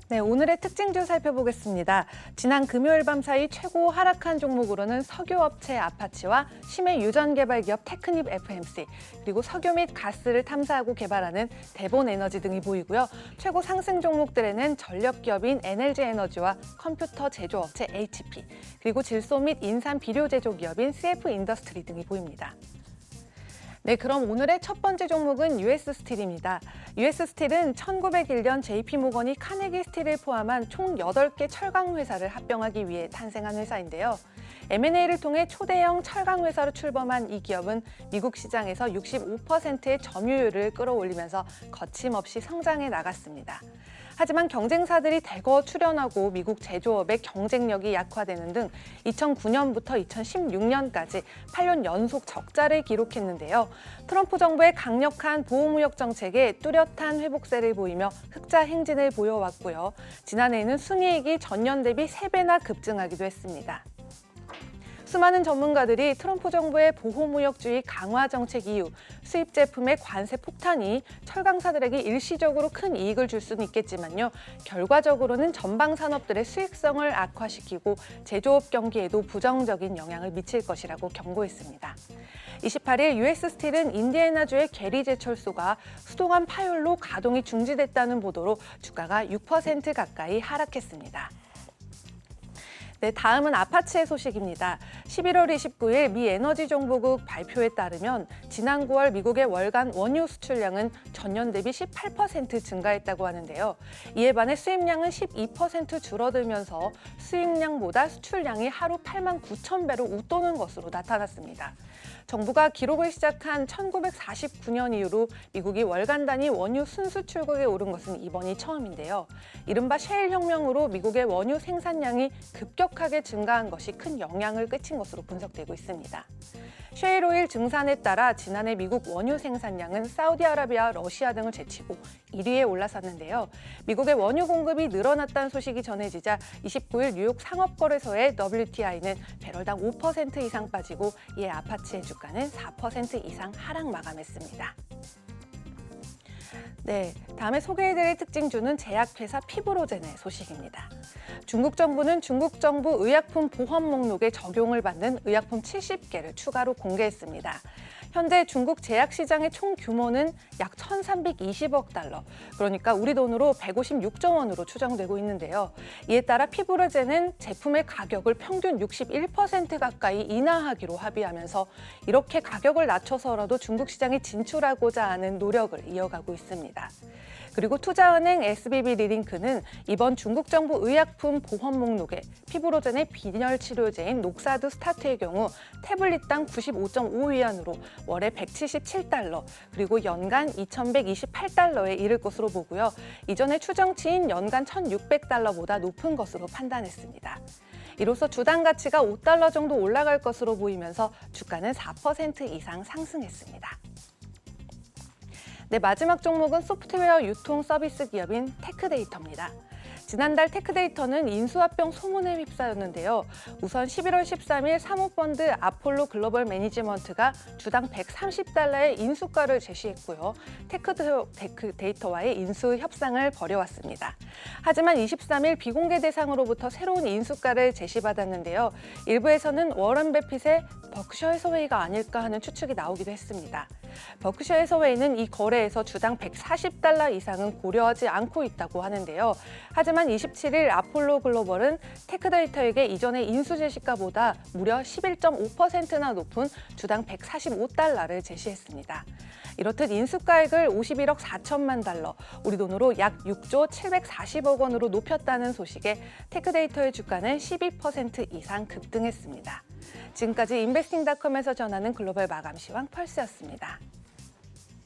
네, 오늘의 특징주 살펴보겠습니다. 지난 금요일 밤 사이 최고 하락한 종목으로는 석유업체 아파치와 심해 유전개발기업 테크닙 FMC, 그리고 석유 및 가스를 탐사하고 개발하는 대본에너지 등이 보이고요. 최고 상승 종목들에는 전력기업인 NLG에너지와 컴퓨터 제조업체 HP, 그리고 질소 및 인산 비료 제조 기업인 CF 인더스트리 등이 보입니다. 네, 그럼 오늘의 첫 번째 종목은 US 스틸입니다. US 스틸은 1901년 JP모건이 카네기 스틸을 포함한 총 8개 철강 회사를 합병하기 위해 탄생한 회사인데요. M&A를 통해 초대형 철강 회사로 출범한 이 기업은 미국 시장에서 65%의 점유율을 끌어올리면서 거침없이 성장해 나갔습니다. 하지만 경쟁사들이 대거 출현하고 미국 제조업의 경쟁력이 약화되는 등 2009년부터 2016년까지 8년 연속 적자를 기록했는데요. 트럼프 정부의 강력한 보호무역 정책에 뚜렷한 회복세를 보이며 흑자 행진을 보여왔고요. 지난해에는 순이익이 전년 대비 3배나 급증하기도 했습니다. 수많은 전문가들이 트럼프 정부의 보호무역주의 강화 정책 이후 수입 제품의 관세 폭탄이 철강사들에게 일시적으로 큰 이익을 줄 수는 있겠지만요. 결과적으로는 전방 산업들의 수익성을 악화시키고 제조업 경기에도 부정적인 영향을 미칠 것이라고 경고했습니다. 28일 US 스틸은 인디애나주의 게리 제철소가 수도관 파열로 가동이 중지됐다는 보도로 주가가 6% 가까이 하락했습니다. 네, 다음은 아파치의 소식입니다. 11월 29일 미 에너지정보국 발표에 따르면 지난 9월 미국의 월간 원유 수출량은 전년 대비 18% 증가했다고 하는데요. 이에 반해 수입량은 12% 줄어들면서 수입량보다 수출량이 하루 8만 9천 배로 웃도는 것으로 나타났습니다. 정부가 기록을 시작한 1949년 이후로 미국이 월간 단위 원유 순수출국에 오른 것은 이번이 처음인데요. 이른바 셰일 혁명으로 미국의 원유 생산량이 급격하게 증가한 것이 큰 영향을 끼친 것으로 분석되고 있습니다. 셰일 오일 증산에 따라 지난해 미국 원유 생산량은 사우디아라비아, 러시아 등을 제치고 1위에 올라섰는데요. 미국의 원유 공급이 늘어났다는 소식이 전해지자 29일 뉴욕 상업거래소의 WTI는 배럴당 5% 이상 빠지고 이에 아파치의 주가는 4% 이상 하락 마감했습니다. 네, 다음에 소개해드릴 특징주는 제약회사 피브로젠의 소식입니다. 중국 정부는 중국 정부 의약품 보험 목록에 적용을 받는 의약품 70개를 추가로 공개했습니다. 현재 중국 제약 시장의 총 규모는 약 1,320억 달러, 그러니까 우리 돈으로 156조 원으로 추정되고 있는데요. 이에 따라 피브로젠은 제품의 가격을 평균 61% 가까이 인하하기로 합의하면서 이렇게 가격을 낮춰서라도 중국 시장에 진출하고자 하는 노력을 이어가고 있습니다. 그리고 투자은행 SBB 리링크는 이번 중국 정부 의약품 보험 목록에 피브로젠의 빈혈 치료제인 녹사두 스타트의 경우 태블릿당 95.5위안으로 월에 177달러, 그리고 연간 2,128달러에 이를 것으로 보고요. 이전의 추정치인 연간 1,600달러보다 높은 것으로 판단했습니다. 이로써 주당 가치가 5달러 정도 올라갈 것으로 보이면서 주가는 4% 이상 상승했습니다. 네, 마지막 종목은 소프트웨어 유통 서비스 기업인 테크데이터입니다. 지난달 테크데이터는 인수합병 소문에 휩싸였는데요. 우선 11월 13일 사모펀드 아폴로 글로벌 매니지먼트가 주당 130달러의 인수가를 제시했고요. 테크데이터와의 인수 협상을 벌여왔습니다. 하지만 23일 비공개 대상으로부터 새로운 인수가를 제시받았는데요. 일부에서는 워런 버핏의 버크셔 해서웨이가 아닐까 하는 추측이 나오기도 했습니다. 버크셔 해서웨이는 이 거래에서 주당 140달러 이상은 고려하지 않고 있다고 하는데요. 하지만 27일 아폴로 글로벌은 테크데이터에게 이전의 인수 제시가보다 무려 11.5%나 높은 주당 145달러를 제시했습니다. 이렇듯 인수가액을 51억 4천만 달러, 우리 돈으로 약 6조 740억 원으로 높였다는 소식에 테크데이터의 주가는 12% 이상 급등했습니다. 지금까지 인베스팅닷컴에서 전하는 글로벌 마감 시황 펄스였습니다.